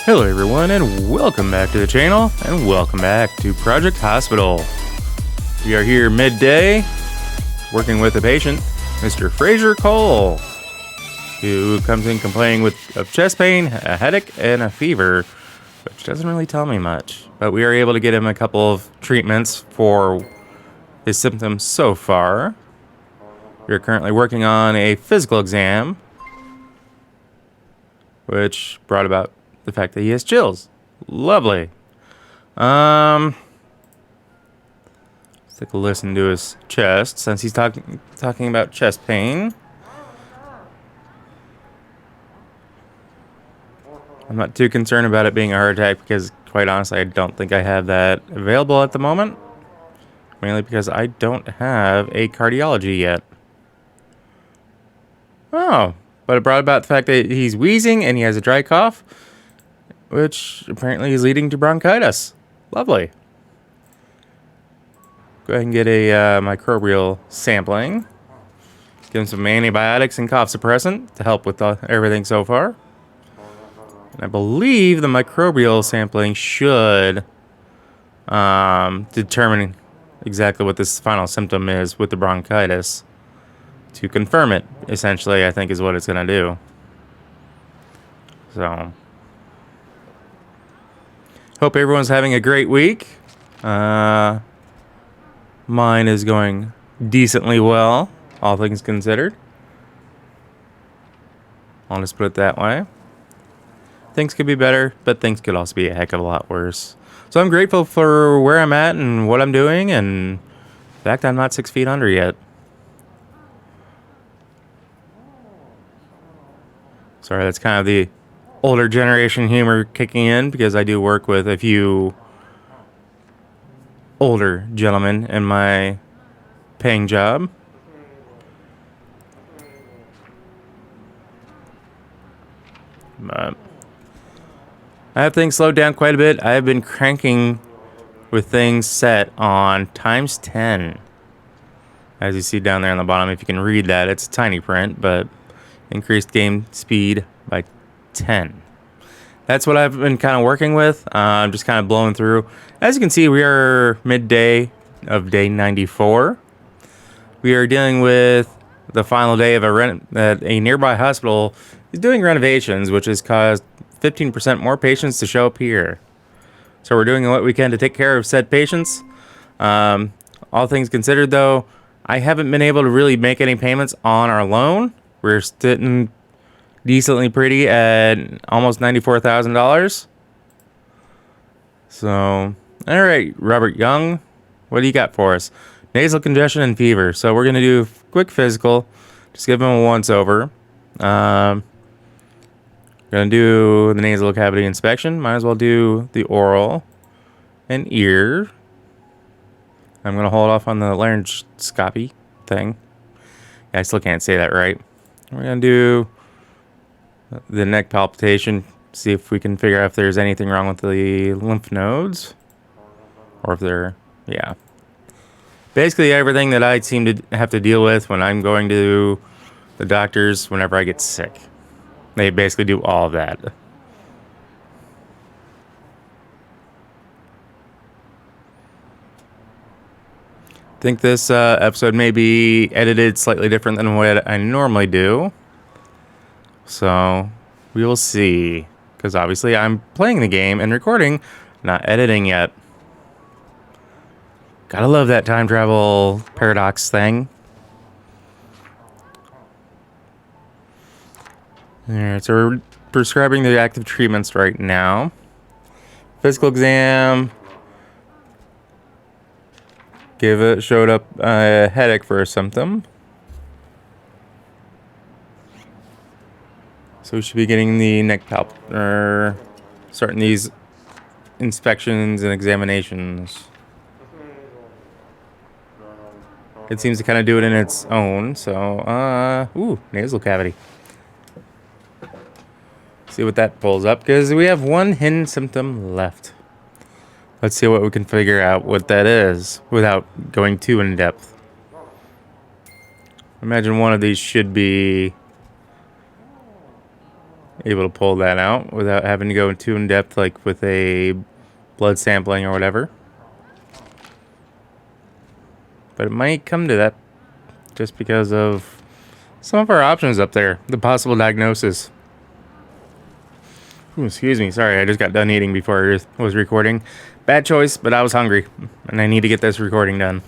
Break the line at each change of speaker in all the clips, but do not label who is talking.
Hello everyone and welcome back to the channel and welcome back to Project Hospital. We are here midday working with a patient, Mr. Fraser Cole, who comes in complaining of chest pain, a headache, and a fever, which doesn't really tell me much. But we are able to get him a couple of treatments for his symptoms so far. We are currently working on a physical exam, which brought about the fact that he has chills. Lovely. Let's take a listen to his chest since he's talking about chest pain. I'm not too concerned about it being a heart attack because, quite honestly, I don't think I have that available at the moment. Mainly because I don't have a cardiology yet. Oh, but it brought about the fact that he's wheezing and he has a dry cough, which apparently is leading to bronchitis. Lovely. Go ahead and get a microbial sampling. Give him some antibiotics and cough suppressant to help with everything so far. And I believe the microbial sampling should determine exactly what this final symptom is with the bronchitis. To confirm it, essentially, I think is what it's going to do. So hope everyone's having a great week. Mine is going decently well, all things considered. I'll just put it that way. Things could be better, but things could also be a heck of a lot worse. So I'm grateful for where I'm at and what I'm doing, and in fact, I'm not 6 feet under yet. Sorry, that's kind of the older generation humor kicking in because I do work with a few older gentlemen in my paying job. But I have things slowed down quite a bit. I have been cranking with things set on times 10. As you see down there on the bottom, if you can read that, it's a tiny print, but increased game speed by 10. That's what I've been kind of working with. I'm just kind of blowing through. As you can see, we are midday of day 94. We are dealing with the final day of a nearby hospital is doing renovations, which has caused 15% more patients to show up here. So we're doing what we can to take care of said patients. All things considered, though, I haven't been able to really make any payments on our loan. We're sitting decently pretty at almost $94,000. So, all right, Robert Young, what do you got for us? Nasal congestion and fever. So we're going to do a quick physical. Just give him a once-over. Going to do the nasal cavity inspection. Might as well do the oral and ear. I'm going to hold off on the laryngoscopy thing. I still can't say that right. We're going to do the neck palpitation, see if we can figure out if there's anything wrong with the lymph nodes. Or if they're, yeah. Basically everything that I seem to have to deal with when I'm going to the doctors whenever I get sick. They basically do all of that. I think this episode may be edited slightly different than what I normally do. So, we will see. Because obviously I'm playing the game and recording, not editing yet. Gotta love that time travel paradox thing. Alright, so we're prescribing the active treatments right now. Physical exam. Showed up a headache for a symptom. So we should be getting the neck starting these inspections and examinations. It seems to kind of do it in its own, so, nasal cavity. See what that pulls up, because we have one hidden symptom left. Let's see what we can figure out what that is without going too in depth. Imagine one of these should be able to pull that out without having to go too in depth, like with a blood sampling or whatever. But it might come to that just because of some of our options up there. The possible diagnosis. Ooh, excuse me. Sorry, I just got done eating before I was recording. Bad choice, but I was hungry. And I need to get this recording done.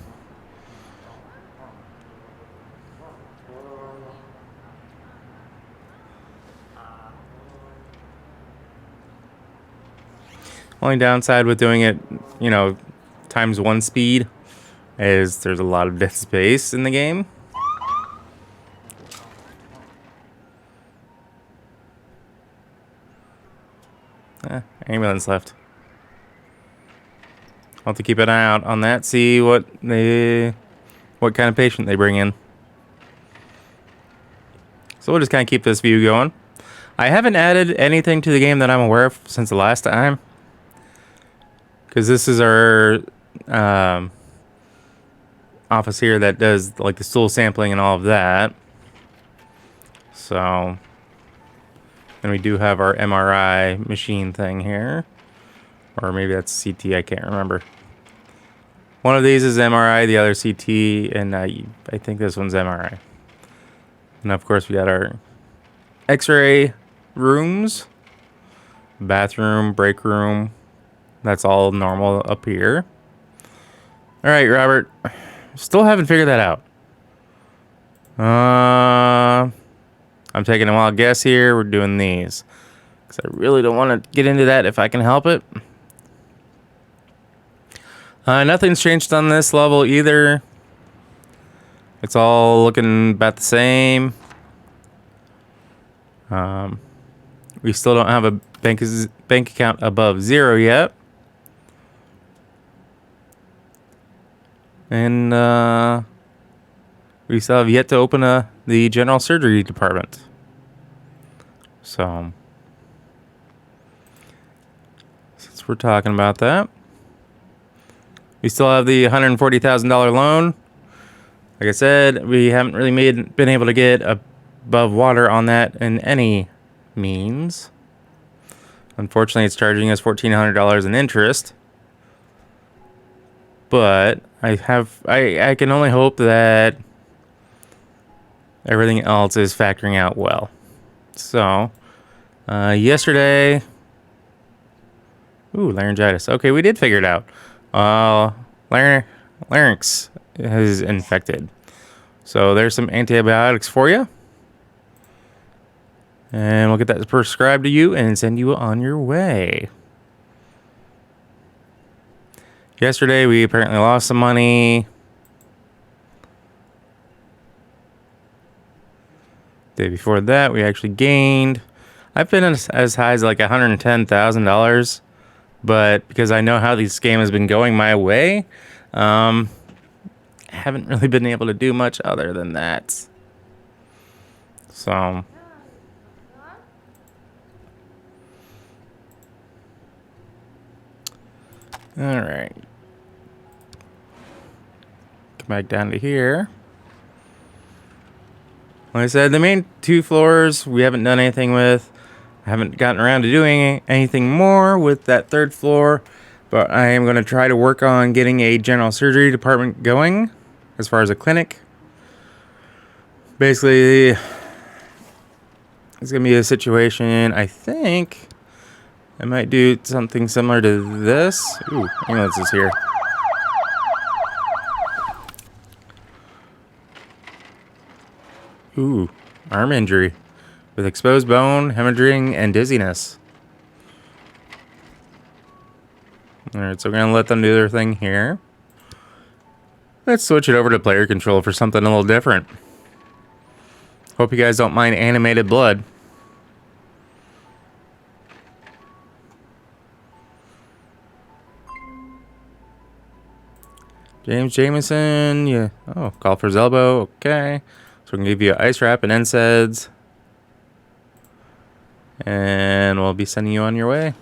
Only downside with doing it, you know, times 1 speed is there's a lot of dead space in the game. Ambulance left. I'll have to keep an eye out on that, see what kind of patient they bring in. So we'll just kind of keep this view going. I haven't added anything to the game that I'm aware of since the last time, because this is our office here that does like the stool sampling and all of that. So, and we do have our MRI machine thing here, or maybe that's CT. I can't remember. One of these is MRI, the other CT, and I think this one's MRI. And of course, we got our X-ray rooms, bathroom, break room. That's all normal up here. All right, Robert. Still haven't figured that out. I'm taking a wild guess here. We're doing these because I really don't want to get into that if I can help it. Nothing's changed on this level either. It's all looking about the same. We still don't have a bank account above 0 yet. And we still have yet to open the general surgery department. So, since we're talking about that, we still have the $140,000 loan. Like I said, we haven't really been able to get above water on that in any means. Unfortunately, it's charging us $1,400 in interest. But I can only hope that everything else is factoring out well. So, yesterday... Ooh, laryngitis. Okay, we did figure it out. Larynx is infected. So there's some antibiotics for you. And we'll get that prescribed to you and send you on your way. Yesterday, we apparently lost some money. Day before that, we actually gained. I've been as high as like $110,000. But because I know how this game has been going my way, I haven't really been able to do much other than that. So, all right. Come back down to here. Like I said, the main 2 floors we haven't done anything with. I haven't gotten around to doing anything more with that 3rd floor, but I am going to try to work on getting a general surgery department going as far as a clinic. Basically, it's going to be a situation, I think, I might do something similar to this. Ooh, ambulance is here. Ooh, arm injury with exposed bone, hemorrhaging, and dizziness. Alright, so we're going to let them do their thing here. Let's switch it over to player control for something a little different. Hope you guys don't mind animated blood. James Jameson, yeah. Oh, golfer's elbow, okay. So we're going to give you an ice wrap and NSAIDs. And we'll be sending you on your way.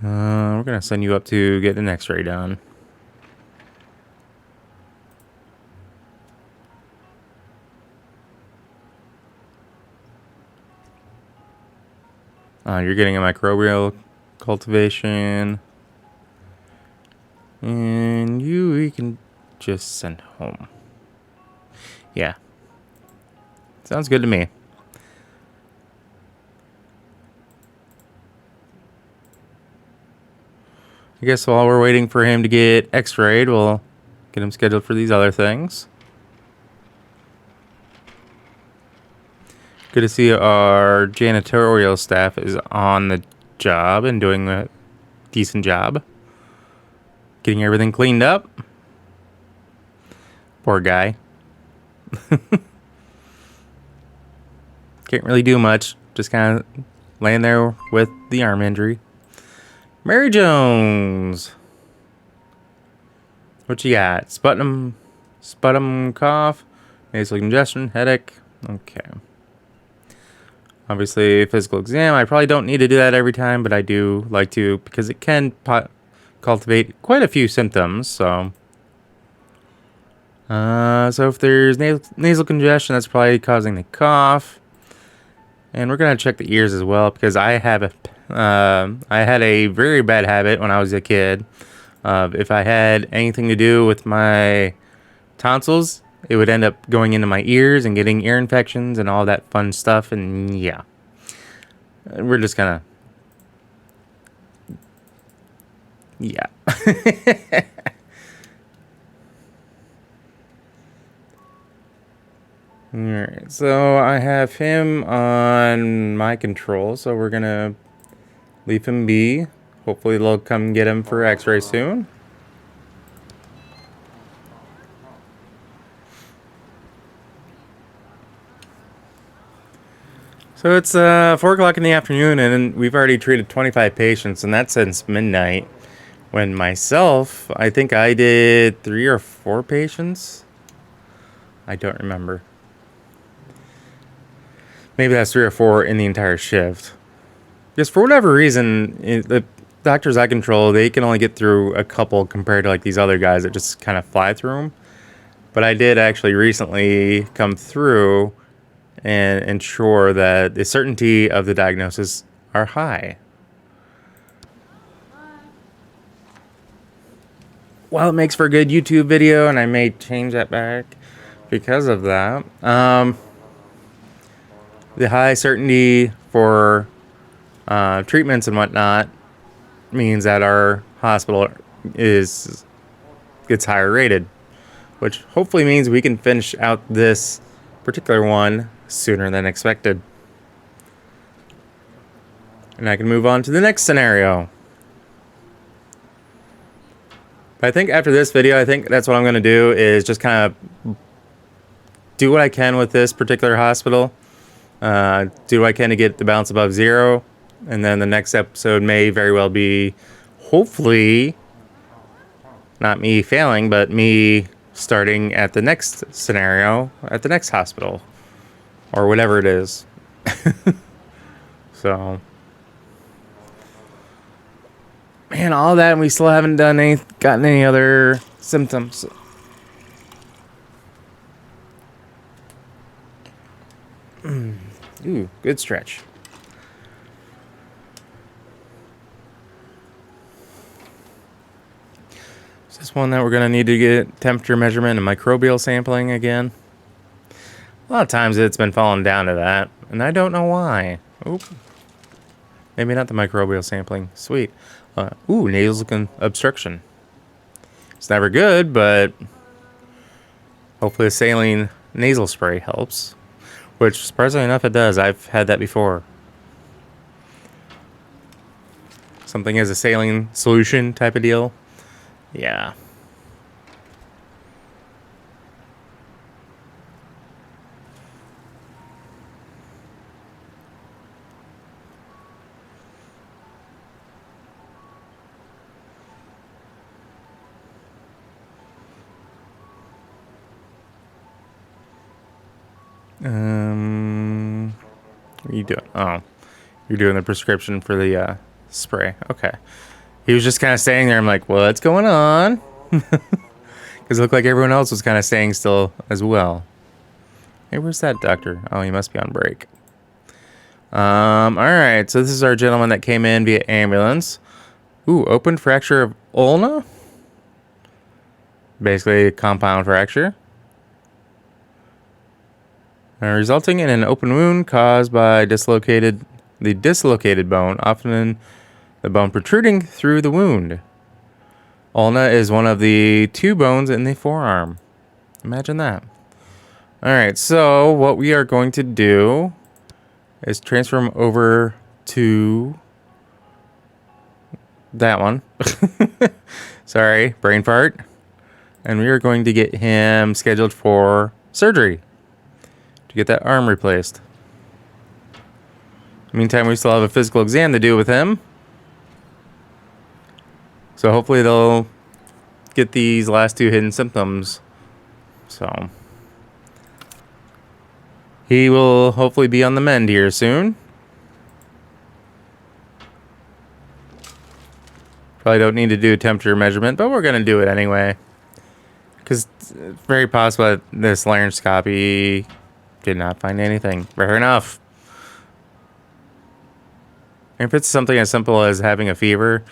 We're going to send you up to get an x-ray done. You're getting a microbial cultivation. And we can just send home. Yeah. Sounds good to me. I guess while we're waiting for him to get x-rayed, we'll get him scheduled for these other things. Good to see our janitorial staff is on the job and doing a decent job. Getting everything cleaned up. Poor guy. Can't really do much. Just kind of laying there with the arm injury. Mary Jones. What you got? Sputum cough, nasal congestion, headache. Okay. Obviously, physical exam. I probably don't need to do that every time, but I do like to because it can cultivate quite a few symptoms. So if there's nasal congestion, that's probably causing the cough. And we're gonna check the ears as well because I had a very bad habit when I was a kid. If I had anything to do with my tonsils, it would end up going into my ears and getting ear infections and all that fun stuff. And yeah, we're just gonna, yeah. Alright, so I have him on my control, so we're gonna leave him be. Hopefully they'll come get him for x-ray soon. So it's 4 o'clock in the afternoon, and we've already treated 25 patients, and that's since midnight. When myself, I think I did 3 or 4 patients. I don't remember. Maybe that's 3 or 4 in the entire shift. Because for whatever reason, the doctors I control, they can only get through a couple compared to like these other guys that just kind of fly through them. But I did actually recently come through and ensure that the certainty of the diagnosis are high. Well, it makes for a good YouTube video, and I may change that back because of that. The high certainty for treatments and whatnot means that our hospital gets higher rated, which hopefully means we can finish out this particular one sooner than expected. And I can move on to the next scenario. But I think after this video, I think that's what I'm going to do is just kind of do what I can with this particular hospital. Do what I can to get the balance above 0. And then the next episode may very well be, hopefully, not me failing, but me starting at the next scenario, at the next hospital. Or whatever it is. So. Man, all that, and we still haven't gotten any other symptoms. Ooh, good stretch. Is this one that we're going to need to get temperature measurement and microbial sampling again? A lot of times it's been falling down to that, and I don't know why. Oop. Maybe not the microbial sampling. Sweet. Nasal obstruction. It's never good, but hopefully the saline nasal spray helps. Which, surprisingly enough, it does. I've had that before. Something as a saline solution type of deal. Yeah. What are you doing? Oh, you're doing the prescription for the spray. Okay. He was just kind of staying there. I'm like, what's going on? Because it looked like everyone else was kind of staying still as well. Hey, where's that doctor? Oh, he must be on break. Alright, so this is our gentleman that came in via ambulance. Ooh, open fracture of ulna? Basically a compound fracture. Resulting in an open wound caused by the dislocated bone, often the bone protruding through the wound. Ulna is one of the 2 bones in the forearm. Imagine that. Alright, so what we are going to do is transfer him over to that one. Sorry, brain fart. And we are going to get him scheduled for surgery to get that arm replaced. Meantime, we still have a physical exam to do with him. So hopefully they'll get these last 2 hidden symptoms. So he will hopefully be on the mend here soon. Probably don't need to do a temperature measurement, but we're going to do it anyway. Because it's very possible that this laryngoscopy did not find anything. Fair enough. If it's something as simple as having a fever,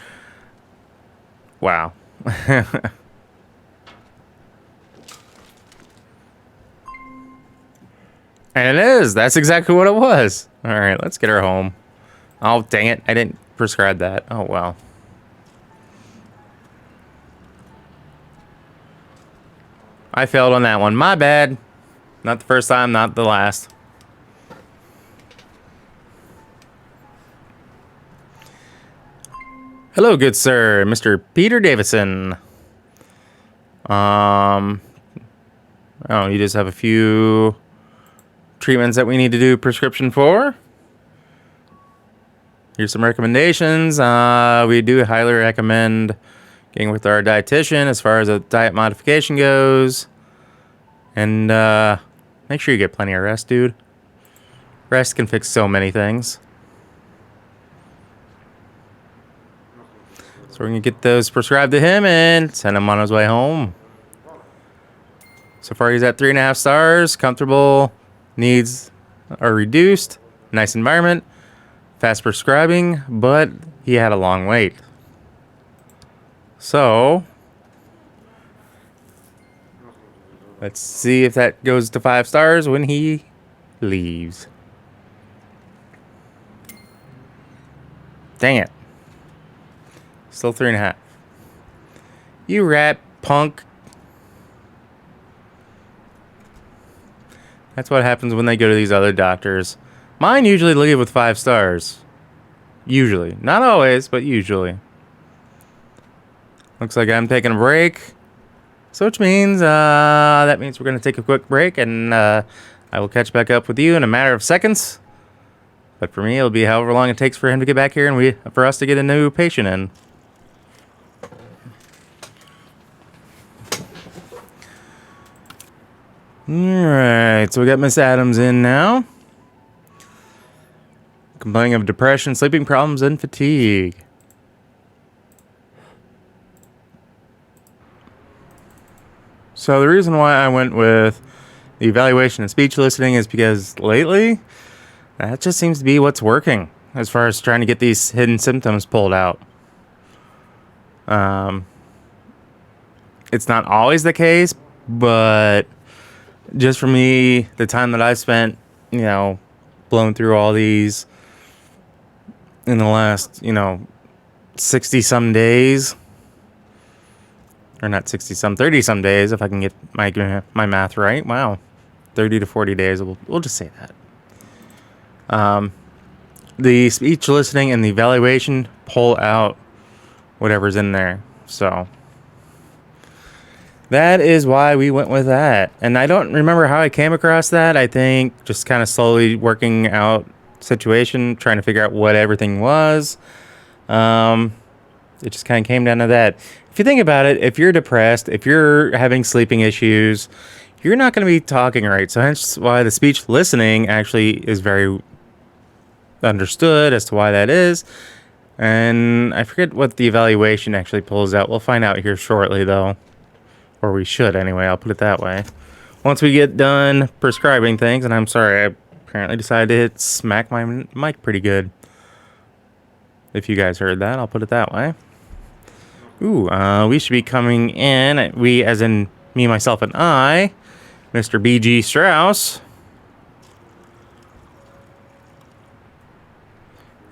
wow. And it is. That's exactly what it was. All right, let's get her home. Oh, dang it. I didn't prescribe that. Oh, well. I failed on that one. My bad. Not the first time, not the last. Hello, good sir. Mr. Peter Davison. Oh, you just have a few treatments that we need to do prescription for. Here's some recommendations. We do highly recommend getting with our dietitian as far as a diet modification goes. And make sure you get plenty of rest, dude. Rest can fix so many things. So we're going to get those prescribed to him and send him on his way home. So far he's at 3.5 stars. Comfortable. Needs are reduced. Nice environment. Fast prescribing. But he had a long wait. So let's see if that goes to 5 stars when he leaves. Dang it. Still 3.5. You rat punk. That's what happens when they go to these other doctors. Mine usually leave with 5 stars. Usually. Not always, but usually. Looks like I'm taking a break. So which means, that means we're going to take a quick break, and I will catch back up with you in a matter of seconds. But for me, it'll be however long it takes for him to get back here and for us to get a new patient in. Alright, so we got Miss Adams in now. Complaining of depression, sleeping problems, and fatigue. So the reason why I went with the evaluation and speech listening is because lately, that just seems to be what's working as far as trying to get these hidden symptoms pulled out. It's not always the case, but just for me, the time that I've spent, blowing through all these in the last, 60-some days. Or not 60-some, 30-some days, if I can get my math right. Wow. 30 to 40 days, we'll just say that. The speech listening and the evaluation pull out whatever's in there. So that is why we went with that. And I don't remember how I came across that. I think just kind of slowly working out situation, trying to figure out what everything was. It just kind of came down to that. If you think about it, if you're depressed, if you're having sleeping issues, you're not going to be talking right. So hence why the speech listening actually is very understood as to why that is. And I forget what the evaluation actually pulls out. We'll find out here shortly, though. Or we should, anyway. I'll put it that way. Once we get done prescribing things, and I'm sorry, apparently decided to hit smack my mic pretty good. If you guys heard that, I'll put it that way. Ooh, we should be coming in. We, as in me, myself, and I, Mr. BGStrouse.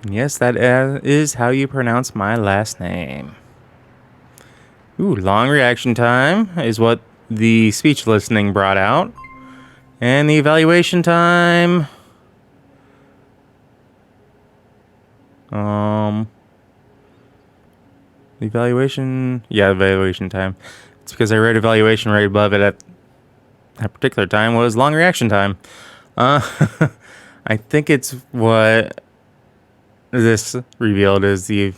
Yes, that is how you pronounce my last name. Ooh, long reaction time is what the speech listening brought out. And the evaluation time... evaluation... Yeah, evaluation time. It's because I read evaluation right above it at that particular time was long reaction time. I think it's what this revealed is the...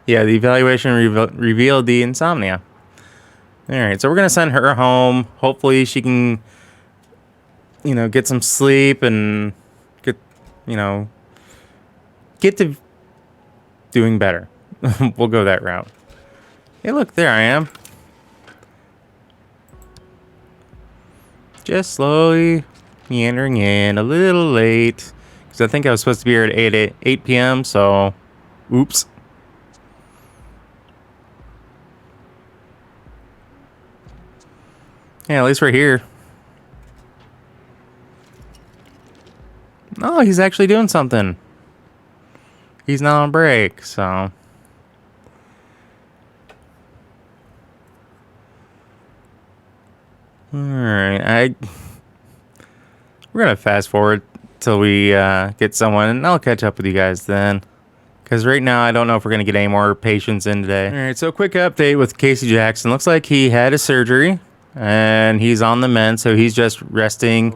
Yeah, the evaluation revealed the insomnia. Alright, so we're going to send her home. Hopefully she can, you know, get some sleep and get, you know, get to doing better. We'll go that route. Hey, look, there I am. Just slowly meandering in, a little late. Because I think I was supposed to be here at 8 p.m., so... Oops. Yeah, at least we're here. Oh, he's actually doing something. He's not on break, so... Alright, we're gonna fast forward till we get someone, and I'll catch up with you guys then. Because right now, I don't know if we're gonna get any more patients in today. Alright, so quick update with Casey Jackson. Looks like he had a surgery, and he's on the mend, so he's just resting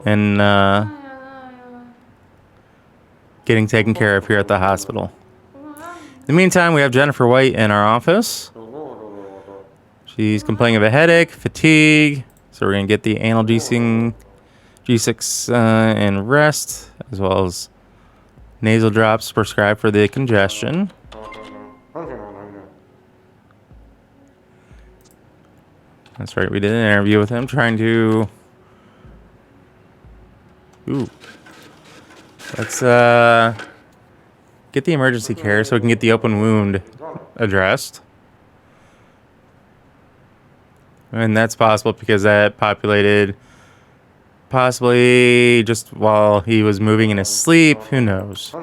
and getting taken care of here at the hospital. In the meantime, we have Jennifer White in our office. She's complaining of a headache, fatigue, so we're going to get the analgesic G6 and rest, as well as nasal drops prescribed for the congestion. That's right, we did an interview with him trying to... Ooh. Let's get the emergency care so we can get the open wound addressed. And that's possible because that populated possibly just while he was moving in his sleep. Who knows?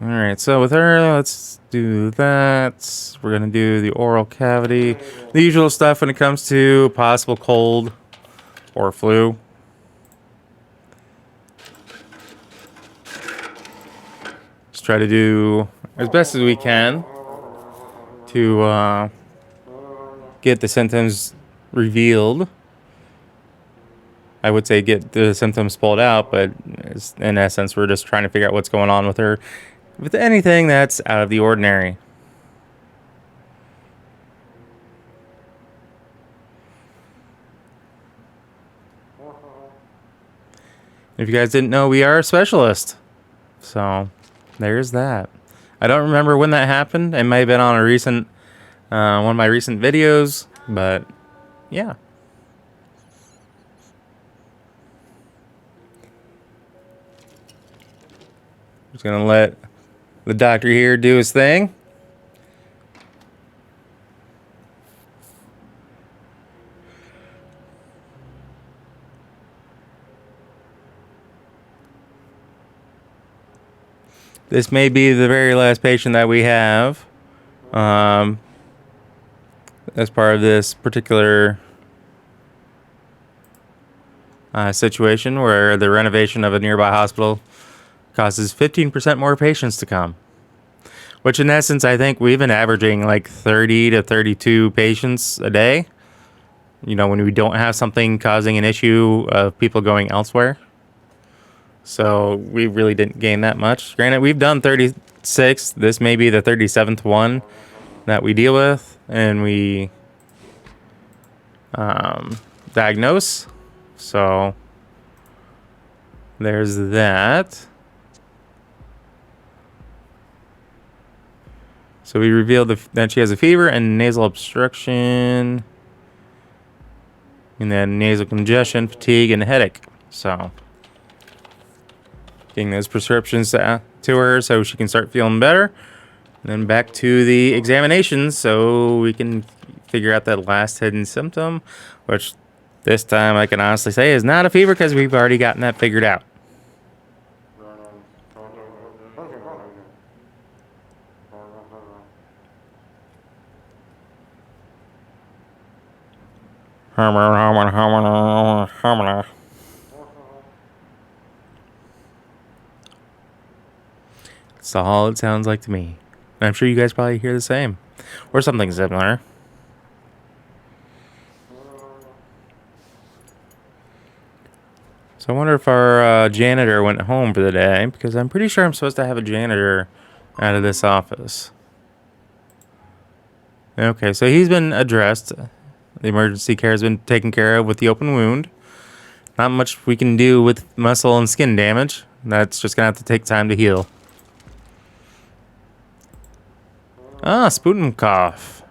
Alright, so with her, let's do that. We're going to do the oral cavity. The usual stuff when it comes to possible cold or flu. Just try to do as best as we can to get the symptoms revealed. I would say get the symptoms pulled out, but in essence, we're just trying to figure out what's going on with her. With anything that's out of the ordinary. If you guys didn't know, we are a specialist. So, there's that. I don't remember when that happened. It may have been on a recent, one of my recent videos, but yeah. Just gonna let the doctor here do his thing. This may be the very last patient that we have as part of this particular situation where the renovation of a nearby hospital causes 15% more patients to come. Which in essence, I think we've been averaging like 30 to 32 patients a day. You know, when we don't have something causing an issue of people going elsewhere. So we really didn't gain that much. Granted, we've done 36. This may be the 37th one that we deal with and we diagnose. So there's that. So we revealed that she has a fever and nasal obstruction. And then nasal congestion, fatigue, and headache. So getting those prescriptions to her so she can start feeling better. And then back to the examinations so we can figure out that last hidden symptom, which this time I can honestly say is not a fever because we've already gotten that figured out. That's all it sounds like to me. And I'm sure you guys probably hear the same. Or something similar. So I wonder if our janitor went home for the day, because I'm pretty sure I'm supposed to have a janitor out of this office. Okay, so he's been addressed. The emergency care has been taken care of with the open wound. Not much we can do with muscle and skin damage. That's just going to have to take time to heal. Ah, sputum cough.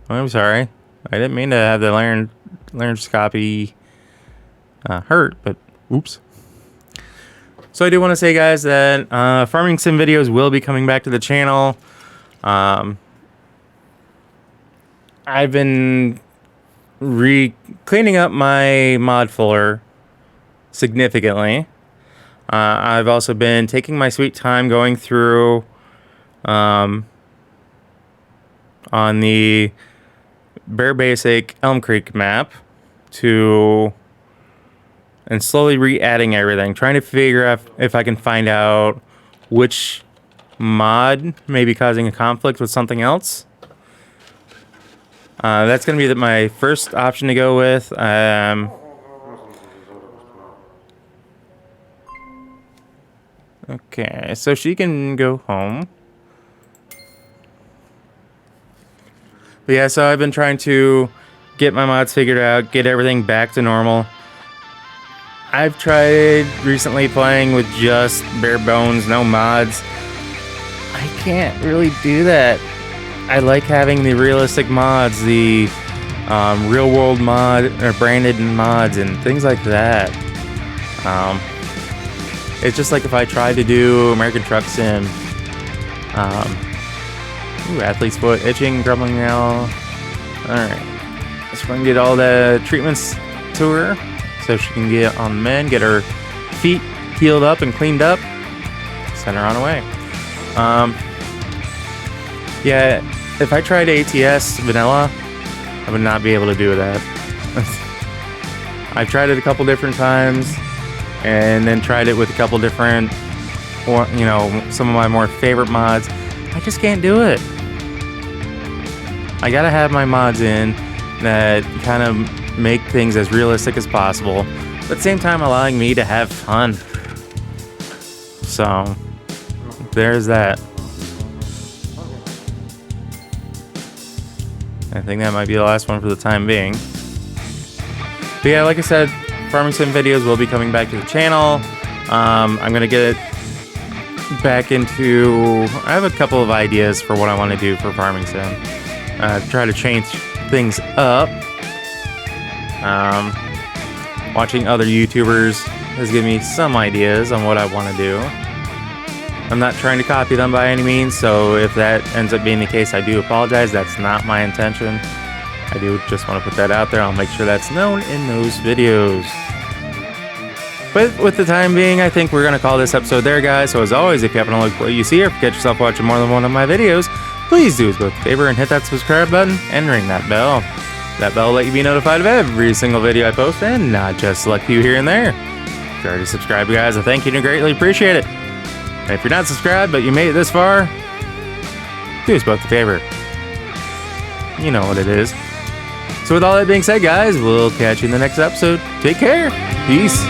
Oh, I'm sorry. I didn't mean to have the laryngoscopy hurt, but oops. So I do want to say, guys, that farming sim videos will be coming back to the channel. I've been cleaning up my mod folder significantly. I've also been taking my sweet time going through on the bare basic Elm Creek map and slowly re-adding everything, trying to figure out if I can find out which mod may be causing a conflict with something else. That's going to be my first option to go with. Okay, so she can go home. But yeah, so I've been trying to get my mods figured out, get everything back to normal. I've tried recently playing with just bare bones, no mods. I can't really do that. I like having the realistic mods, the real world mod or branded mods and things like that. It's just like if I tried to do American Truck Sim. Athlete's foot itching, grumbling now. Alright. Let's go and get all the treatments to her so she can get on the mend, get her feet healed up and cleaned up, send her on her way. Yeah, if I tried ATS vanilla, I would not be able to do that. I've tried it a couple different times and then tried it with a couple different, some of my more favorite mods. I just can't do it. I gotta have my mods in that kind of make things as realistic as possible, but at the same time allowing me to have fun. So, there's that. I think that might be the last one for the time being. But yeah, like I said, farming sim videos will be coming back to the channel. I'm gonna get back into... I have a couple of ideas for what I want to do for farming sim. Try to change things up. Watching other YouTubers has given me some ideas on what I want to do. I'm not trying to copy them by any means, so if that ends up being the case, I do apologize. That's not my intention. I do just want to put that out there. I'll make sure that's known in those videos. But with the time being, I think we're going to call this episode there, guys. So as always, if you happen to like what you see or get yourself watching more than one of my videos, please do us both a favor and hit that subscribe button and ring that bell. That bell will let you be notified of every single video I post and not just select few here and there. If you're already subscribed, guys, I thank you and greatly appreciate it. And if you're not subscribed but you made it this far, do us both a favor. You know what it is. So with all that being said, guys, we'll catch you in the next episode. Take care. Peace.